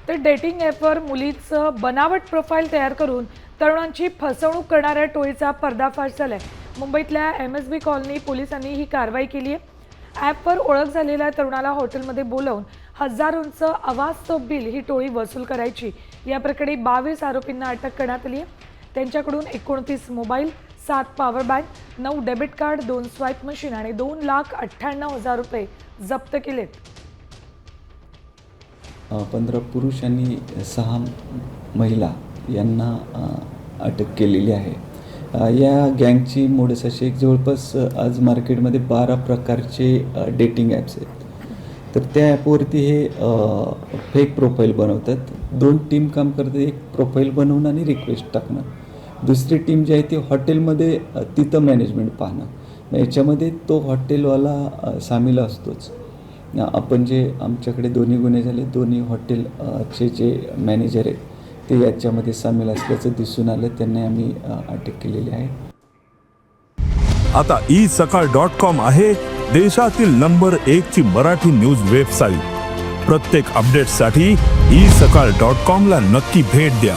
तर डेटिंग ॲपवर मुलीचं बनावट प्रोफाईल तयार करून तरुणांची फसवणूक करणाऱ्या टोळीचा पर्दाफाश झालाय। मुंबईतल्या MSB कॉलनी पोलिसांनी ही कारवाई केली आहे। ॲपवर ओळख झालेल्या तरुणाला हॉटेलमध्ये बोलावून हजारोंचं अवास्तव बिल ही टोळी वसूल करायची। या प्रकरणी 22 आरोपींना अटक करण्यात आली आहे। त्यांच्याकडून 29 mobile, 7 power bank, 9 debit card, 2 swipe machine आणि 2,98,000 रुपये जप्त केलेत। 15 पुरुष आणि 6 महिला यांना अटक केलेली आहे। या गँगची मोडस अशी एक जवळपास आज मार्केटमध्ये 12 प्रकारचे डेटिंग ॲप्स आहेत। तर त्या ॲपवरती हे फेक प्रोफाईल बनवतात। 2 टीम काम करते, एक प्रोफाईल बनवणं आणि रिक्वेस्ट टाकणं। दुसरी टीम जी आहे ती हॉटेलमध्ये तिथं मॅनेजमेंट पाहणं। याच्यामध्ये तो हॉटेलवाला सामील असतोच। आपण जे आमच्याकडे दोन्ही गुन्हे झाले, दोन्ही हॉटेलचे जे मॅनेजर आहेत ते याच्यामध्ये सामील असल्याचं दिसून आलं। त्यांना आम्ही अटक केलेली आहे। आता isakal.com आहे देशातील नंबर 1 ची मराठी न्यूज वेबसाईट। प्रत्येक अपडेटसाठी isakal.com ला नक्की भेट द्या।